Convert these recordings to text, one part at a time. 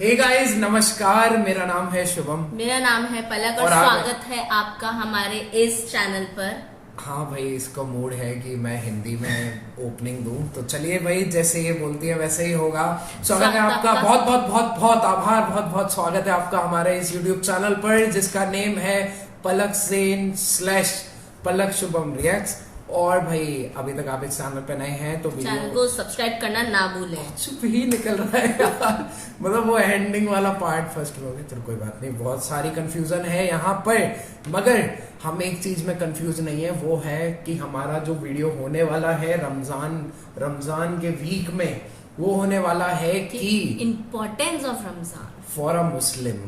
Hey guys, नमस्कार। मेरा नाम है शुभम। मेरा नाम है पलक और स्वागत है आपका हमारे इस चैनल पर। हाँ भाई, इसका मूड है कि मैं हिंदी में ओपनिंग दूं, तो चलिए भाई, जैसे ये बोलती है वैसे ही होगा। स्वागत है आपका, बहुत बहुत बहुत बहुत आभार, बहुत बहुत स्वागत है आपका हमारे इस यूट्यूब चैनल पर, जिसका नेम है पलक सेन / पलक शुभम रिएक्ट्स। और भाई, अभी तक आप इस चैनल पे नए हैं तो चैनल को सब्सक्राइब करना ना भूलें। चुप ही निकल रहा है यार। मतलब वो एंडिंग वाला पार्ट फर्स्ट हो गया। चलो कोई बात नहीं, बहुत सारी कंफ्यूजन है यहाँ पर, मगर हम एक चीज में कंफ्यूज नहीं है, वो है कि हमारा जो वीडियो होने वाला है रमजान के वीक में, वो होने वाला है कि importance of Ramzan for a Muslim,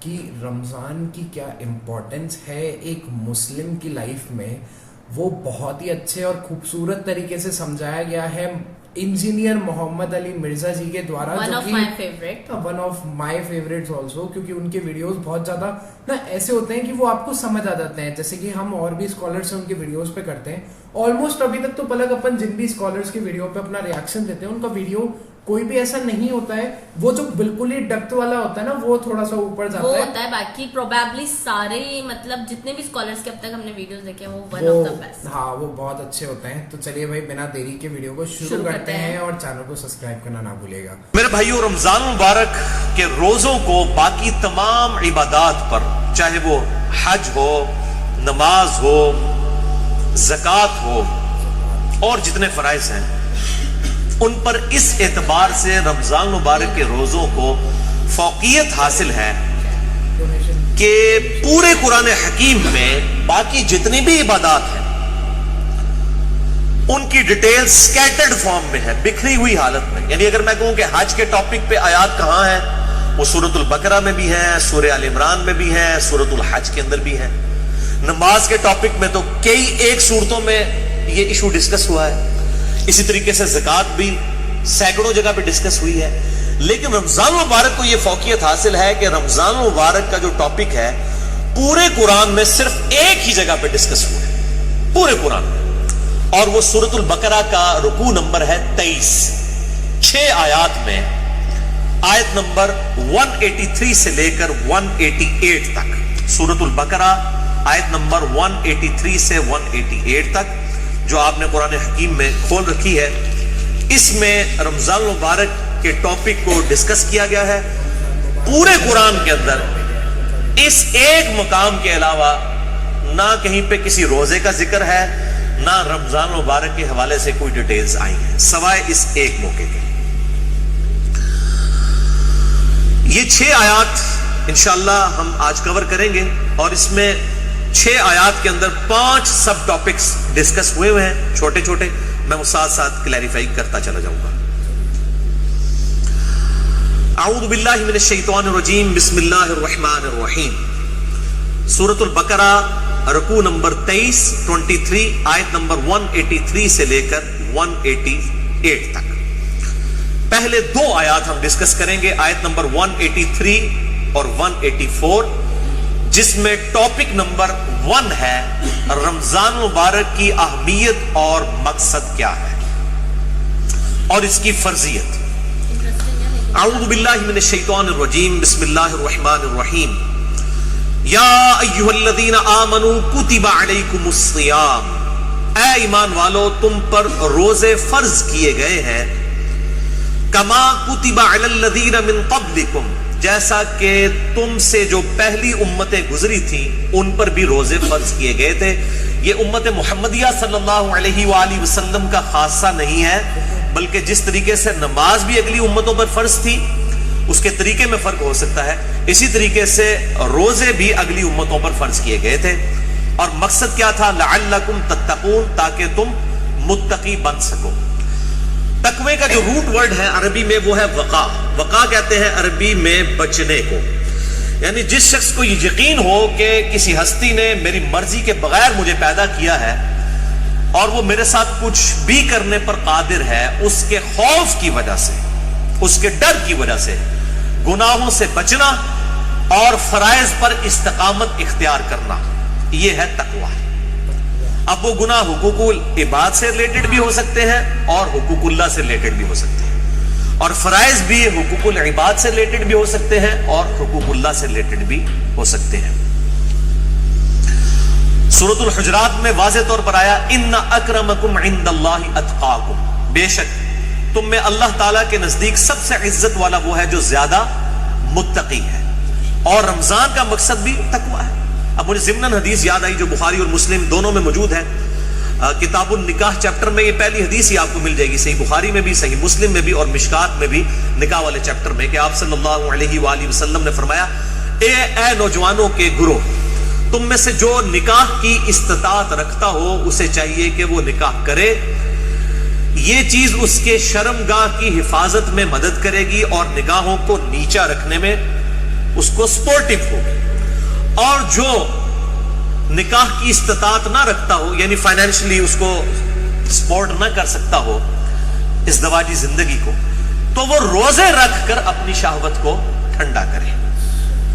कि रमजान की क्या इम्पोर्टेंस है एक मुस्लिम की लाइफ में। वो बहुत ही अच्छे और खूबसूरत तरीके से समझाया गया है इंजीनियर मोहम्मद अली मिर्जा जी के द्वारा, one of my favourites also, क्योंकि उनके वीडियोस बहुत ज्यादा ना ऐसे होते हैं कि वो आपको समझ आ जाते हैं। जैसे कि हम और भी स्कॉलर्स हैं उनके वीडियोस पे करते हैं। ऑलमोस्ट अभी तक तो पलक अपन जिन भी स्कॉलर्स के वीडियो पे अपना रिएक्शन देते हैं, उनका वीडियो कोई भी ऐसा नहीं होता है वो जो बिल्कुल ही डेप्थ वाला होता है ना, वो थोड़ा सा ऊपर जाता है। होता है। बाकी प्रोबेबली सारे, मतलब जितने भी स्कॉलर्स के अब तक हमने वीडियोस देखे वो वन ऑफ द बेस्ट। हाँ, वो बहुत अच्छे होते हैं। तो चलिए भाई, बिना देरी के वीडियो को शुरू करते हैं और चैनल को सब्सक्राइब करना ना भूलिएगा। मेरे भाइयों, रमजान मुबारक के रोजों को बाकी तमाम इबादात पर, चाहे वो हज हो, नमाज हो, ज़कात हो और जितने फराइज हैं, उन पर इस एतबार से रमजान मुबारक के रोजों को फौकियत हासिल है कि पूरे कुरान हकीम में बाकी जितनी भी इबादत हैं उनकी डिटेल स्कैटर्ड फॉर्म में है, बिखरी हुई हालत में। यानी अगर मैं कहूं कि हज के टॉपिक पे आयात कहां है, वो सूरतुल बकरा में भी है, सूरह आल इमरान में भी है, सूरतुल हज के अंदर भी है। नमाज के टॉपिक में तो कई एक सूरतों में ये इशू डिस्कस हुआ है। इसी तरीके से ज़कात भी सैकड़ों जगह पे डिस्कस हुई है। लेकिन रमजान मुबारक को यह फौकियत हासिल है कि रमजान मुबारक का जो टॉपिक है पूरे कुरान में सिर्फ एक ही जगह पे डिस्कस हुआ है, पूरे कुरान में, और वो सूरतुल बकरा का रुकू नंबर है 23। 6 आयात में आयत नंबर 183 से लेकर 188 तक, सूरतुल बकरा आयत नंबर 183 से 188 तक जो आपने कुरान हकीम में खोल रखी है, इसमें रमजान मुबारक के टॉपिक को डिस्कस किया गया है। पूरे कुरान के अंदर इस एक मुकाम के अलावा ना कहीं पे किसी रोजे का जिक्र है, ना रमजान मुबारक के हवाले से कोई डिटेल्स आई हैं, सवाए इस एक मौके के। ये 6 आयात इंशाअल्लाह हम आज कवर करेंगे और इसमें 6 आयात के अंदर 5 सब टॉपिक्स डिस्कस हुए हैं, छोटे छोटे। मैं वो साथ साथ क्लैरिफाई करता चला जाऊंगा। आऊज़ु बिल्लाहि मिनश शैतानिर रजीम, बिस्मिल्लाहिर रहमानिर रहीम। सूरतुल बकरा रुकू नंबर 23 आयत नंबर 183 से लेकर 188 तक। पहले 2 आयत हम डिस्कस करेंगे, आयत नंबर 183 और 184, जिसमें टॉपिक नंबर 1 है रमजान मुबारक की अहमियत और मकसद क्या है और इसकी फर्जियत। अऊज़ु बिल्लाहि मिनश शैतानिर रजीम, बिस्मिल्लाहिर रहमानिर रहीम। या अय्युहल्लज़ीना आमनू कुतिबा अलैकुमुस सियाम, ऐ ईमान वालो, तुम पर रोजे फर्ज किए गए हैं। कमा कुतिबा अलल्लज़ीना मिन क़ब्लिकुम, जैसा कि तुमसे जो पहली उम्मतें गुजरी थी उन पर भी रोजे फर्ज किए गए थे। ये उम्मत मुहम्मदिया सल्लल्लाहु अलैहि वसल्लम का खासा नहीं है, बल्कि जिस तरीके से नमाज भी अगली उम्मतों पर फर्ज थी उसके तरीके में फर्क हो सकता है, इसी तरीके से रोजे भी अगली उम्मतों पर फर्ज किए गए थे। और मकसद क्या था? लअल्लकुम तत्तकून, ताकि तुम मुत्तकी बन सको। तकवे का जो रूट वर्ड है अरबी में वो है वक़ा। वक़ा कहते हैं अरबी में बचने को। यानी जिस शख्स को ये यकीन हो कि किसी हस्ती ने मेरी मर्जी के बगैर मुझे पैदा किया है और वो मेरे साथ कुछ भी करने पर कादिर है, उसके खौफ की वजह से, उसके डर की वजह से गुनाहों से बचना और फराइज पर इस्तिकामत इख्तियार करना, यह है तकवा। अब वो गुनाह हुकूकुल इबाद से रिलेटेड भी हो सकते हैं और हुकूकुल्लाह से रिलेटेड भी हो सकते हैं। اور فرائض بھی حقوق العباد سے ریلیٹڈ بھی ہو سکتے ہیں اور حقوق اللہ سے ریلیٹڈ بھی ہو سکتے ہیں. سورۃ الحجرات میں واضح طور پر آیا ان اکرمکم عند اللہ اتقاکم، بے شک تم میں اللہ تعالیٰ کے نزدیک سب سے عزت والا وہ ہے جو زیادہ متقی ہے. اور رمضان کا مقصد بھی تقوی ہے. اب مجھے ضمناً حدیث یاد آئی جو بخاری اور مسلم دونوں میں موجود ہے. کتاب النکاح چیپٹر میں یہ پہلی حدیث ہی آپ کو مل جائے گی، صحیح بخاری میں بھی، صحیح مسلم میں بھی اور مشکات میں بھی، نکاح والے چیپٹر میں، کہ آپ صلی اللہ علیہ وآلہ وسلم نے فرمایا اے نوجوانوں کے گروہ، تم میں سے جو نکاح کی استطاعت رکھتا ہو اسے چاہیے کہ وہ نکاح کرے. یہ چیز اس کے شرمگاہ کی حفاظت میں مدد کرے گی اور نگاہوں کو نیچا رکھنے میں اس کو سپورٹیو ہوگی. اور جو نکاح کی استطاعت نہ رکھتا ہو، یعنی فائنینشلی اس کو سپورٹ نہ کر سکتا ہو ازدواجی زندگی کو، تو وہ روزے رکھ کر اپنی شہوت کو ٹھنڈا کرے.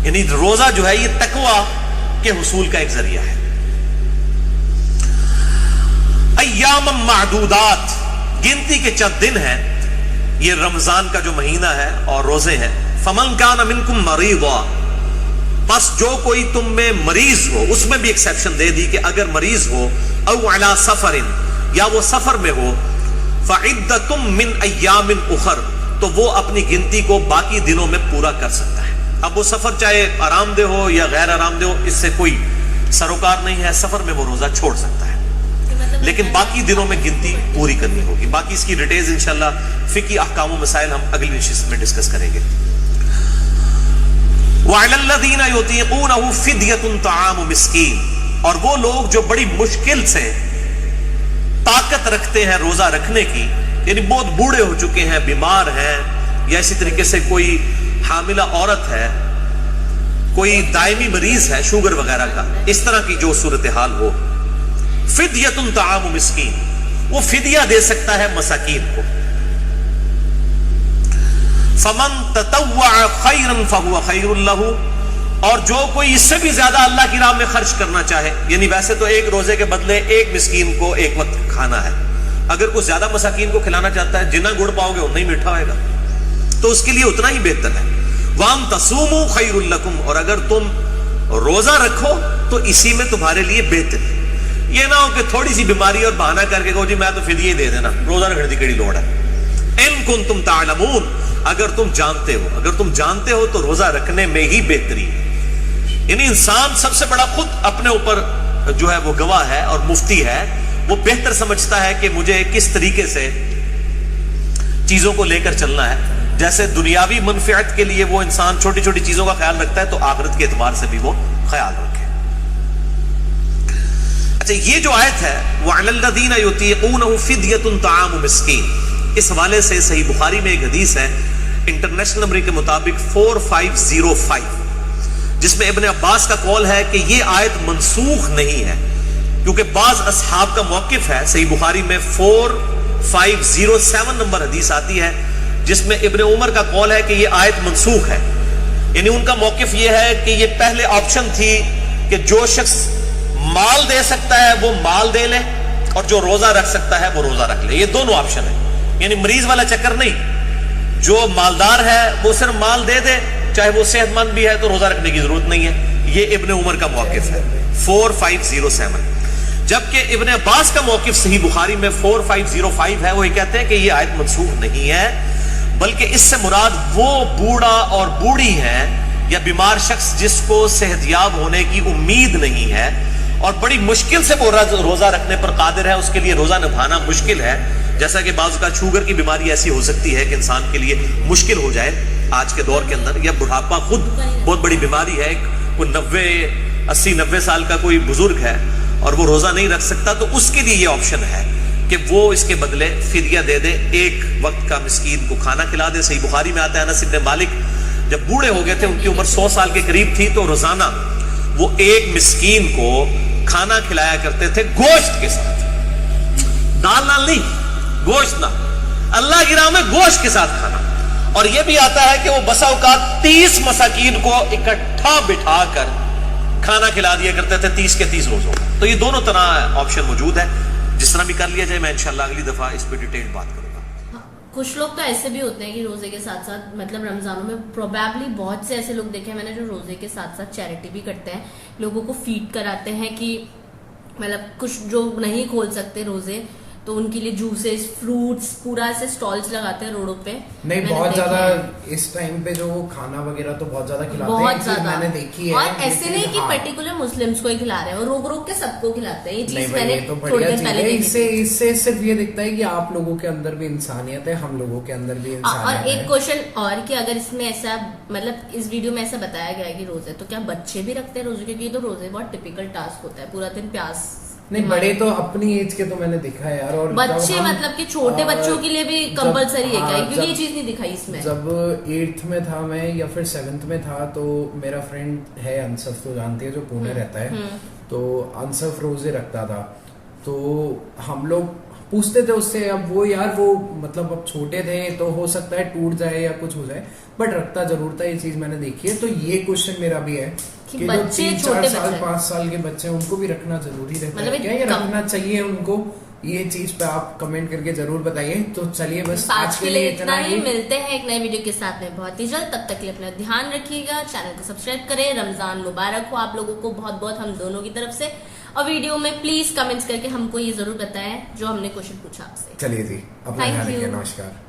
یعنی روزہ جو ہے یہ تقوی کے حصول کا ایک ذریعہ ہے. ایام معدودات، گنتی کے چند دن ہیں، یہ رمضان کا جو مہینہ ہے اور روزے ہیں. فمن کان منکم مریضا، بس جو کوئی تم میں مریض ہو، اس میں بھی ایکسیپشن دے دی کہ اگر مریض ہو، او علی سفر، یا وہ سفر میں ہو، فعدۃ من ایام اخر، تو وہ اپنی گنتی کو باقی دنوں میں پورا کر سکتا ہے. اب وہ سفر چاہے آرام دہ ہو یا غیر آرام دہ ہو، اس سے کوئی سروکار نہیں ہے، سفر میں وہ روزہ چھوڑ سکتا ہے، لیکن باقی دنوں میں گنتی پوری کرنی ہوگی. باقی اس کی ڈیٹیلز انشاءاللہ فقہی احکام و مسائل ہم اگلی نشست میں ڈسکس کریں گے. وَعَلَى الَّذِينَ يُطِيقُونَهُ فِدْيَةٌ طَعَامُ مِسْكِينٍ، اور وہ لوگ جو بڑی مشکل سے طاقت رکھتے ہیں روزہ رکھنے کی، یعنی بہت بوڑھے ہو چکے ہیں، بیمار ہیں، یا اسی طریقے سے کوئی حاملہ عورت ہے، کوئی دائمی مریض ہے شوگر وغیرہ کا، اس طرح کی جو صورتحال ہو، فِدْيَةٌ طَعَامُ مِسْكِينٍ، وہ فدیہ دے سکتا ہے مساکین کو. فمن تطوع خیرا فهو خیر له، اور جو کوئی اس سے بھی زیادہ اللہ کی راہ میں خرچ کرنا چاہے، یعنی ویسے تو ایک روزے کے بدلے ایک مسکین کو ایک وقت کھانا ہے، اگر کوئی زیادہ مساکین کو کھلانا چاہتا ہے، جتنا گڑ پاؤ گے اتنا ہی میٹھا ہوئے گا، تو اس کے لیے اتنا ہی بہتر ہے. وان تصوموا خیر لکم، اور اگر تم روزہ رکھو تو اسی میں تمہارے لیے بہتر ہے. یہ نہ ہو کہ تھوڑی سی بیماری اور بہانہ کر کے کہو جی میں تو فدیہ دے دینا، روزہ رکھنے کی کیڑی لوڑ ہے. ان کنتم تعلمون، اگر تم جانتے ہو تو روزہ رکھنے میں ہی بہتری ہے. یعنی انسان سب سے بڑا خود اپنے اوپر جو ہے وہ گواہ ہے اور مفتی ہے، وہ بہتر سمجھتا ہے کہ مجھے کس طریقے سے چیزوں کو لے کر چلنا ہے. جیسے دنیاوی منفعت کے لیے وہ انسان چھوٹی چھوٹی چیزوں کا خیال رکھتا ہے، تو آخرت کے اعتبار سے بھی وہ خیال رکھے. اچھا، یہ جو آیت ہے وَعَلَى الَّذِينَ يُطِيقُونَهُ فِدْيَةٌ طَعَامُ مِسْكِينٍ، اس حوالے سے صحیح بخاری میں ایک حدیث ہے انٹرنیشنل نمبر کے مطابق 4505، جس میں ابن عباس کا قول ہے کہ یہ آیت منسوخ نہیں ہے، کیونکہ بعض اصحاب کا موقف ہے. صحیح بخاری میں 4507 نمبر حدیث آتی ہے جس میں ابن عمر کا قول ہے کہ یہ آیت منسوخ ہے. یعنی ان کا موقف یہ ہے کہ یہ پہلے آپشن تھی کہ جو شخص مال دے سکتا ہے وہ مال دے لے، اور جو روزہ رکھ سکتا ہے وہ روزہ رکھ لے. یہ دونوں آپشن ہیں، یعنی مریض والا چکر نہیں. جو مالدار ہے وہ صرف مال دے دے، چاہے وہ صحت مند بھی ہے تو روزہ رکھنے کی ضرورت نہیں ہے. یہ ابن عمر کا موقف ہے 4507. جبکہ ابن عباس کا موقف صحیح بخاری میں 4505 ہے، وہ یہ کہتے ہیں کہ یہ آیت منسوخ نہیں ہے، بلکہ اس سے مراد وہ بوڑھا اور بوڑھی ہے یا بیمار شخص جس کو صحت یاب ہونے کی امید نہیں ہے اور بڑی مشکل سے وہ روزہ رکھنے پر قادر ہے، اس کے لیے روزہ نبھانا مشکل ہے. جیسا کہ بعض کا شوگر کی بیماری ایسی ہو سکتی ہے کہ انسان کے لیے مشکل ہو جائے آج کے دور کے اندر، یا بڑھاپا خود بہت بڑی بیماری ہے، کوئی 80-90 سال کا کوئی بزرگ ہے اور وہ روزہ نہیں رکھ سکتا، تو اس کے لیے یہ آپشن ہے کہ وہ اس کے بدلے فدیہ دے دے، ایک وقت کا مسکین کو کھانا کھلا دے. صحیح بخاری میں آتا ہے انس بن مالک جب بوڑھے ہو گئے تھے، ان کی عمر 100 سال کے قریب تھی، تو روزانہ وہ ایک مسکین کو کھانا کھلایا کرتے تھے گوشت کے ساتھ، دال نال نہیں، گوشت نہ، اللہ کی راہ میں گوشت کے ساتھ کھانا. اور یہ بھی آتا ہے کہ وہ بسا اوقات 30 مساکین کو اکٹھا بٹھا کر کھانا کھلا دیا کرتے تھے 30 کے 30 روزوں. تو یہ دونوں طرح آپشن موجود ہے، جس طرح بھی کر لیا جائے. میں انشاءاللہ اگلی دفعہ اس پہ ڈیٹیل بات کروں گا. कुछ लोग तो ऐसे भी होते हैं कि रोजे के साथ साथ मतलब रमजानों में प्रोबेबली बहुत से ऐसे लोग देखे हैं मैंने जो रोजे के साथ साथ चैरिटी भी करते हैं, लोगों को फीड कराते हैं कि मतलब कुछ जो नहीं खोल सकते रोजे तो उनके लिए जूसेस फ्रूट्स पूरा ऐसे स्टॉल्स लगाते हैं रोडों पे। नहीं बहुत ज्यादा इस टाइम पे जो खाना वगैरह तो बहुत ज्यादा खिलाते हैं, बहुत ज्यादा मैंने देखी है। और ऐसे नहीं कि हाँ। पर्टिकुलर मुस्लिम्स को ही खिला रहे हैं, और रोक रोक के सबको खिलाते हैं। ये नहीं चीज भाई, मैंने ये तो थोड़ी बढ़िया देर चीज पहले है। देखी इससे थी। इससे सिर्फ ये दिखता है कि आप लोगों के अंदर भी इंसानियत है, हम लोगों के अंदर भी और इंसानियत एक है। क्वेश्चन और कि अगर इसमें ऐसा मतलब इस वीडियो में ऐसा बताया गया है कि रोजे, तो क्या बच्चे भी रखते हैं रोजे? क्योंकि ये तो रोजे बहुत टिपिकल टास्क होता है, पूरा दिन प्यास। नहीं बड़े तो अपनी एज के तो मैंने देखा है यार। और बच्चे जब हम, मतलब कि छोटे बच्चों के लिए भी कंपलसरी है क्या? हाँ, क्योंकि ये चीज नहीं दिखाई इसमें। जब 8th में था मैं या फिर 7th में था तो मेरा फ्रेंड है अंसफ, तो जानती है, जो पुणे रहता है, तो अंसफ रोजे रखता था। तो हम लोग पूछते थे उससे, अब वो यार वो मतलब अब छोटे थे तो हो सकता है टूट जाए या कुछ हो जाए, बट रखता जरूर था। ये चीज मैंने देखी है। तो ये क्वेश्चन मेरा भी है कि कि जो बच्चे 3-4 छोटे साल बच्चे 5 साल के बच्चे हैं उनको भी रखना जरूरी रहता मतलब है क्या? ये कम- रखना चाहिए उनको? ये चीज पे आप कमेंट करके जरूर बताइए। तो चलिए बस आज के लिए इतना ही। मिलते हैं एक नए वीडियो के साथ में बहुत ही जल्द। तब तक के लिए अपना ध्यान रखिएगा, चैनल को सब्सक्राइब करें। रमजान मुबारक हो आप लोगों को बहुत बहुत हम दोनों की तरफ से। और वीडियो में प्लीज कमेंट्स करके हमको ये जरूर बताएं जो हमने क्वेश्चन पूछा आपसे। चलिए जी, अपना Thank ध्यान you. रखिए। नमस्कार।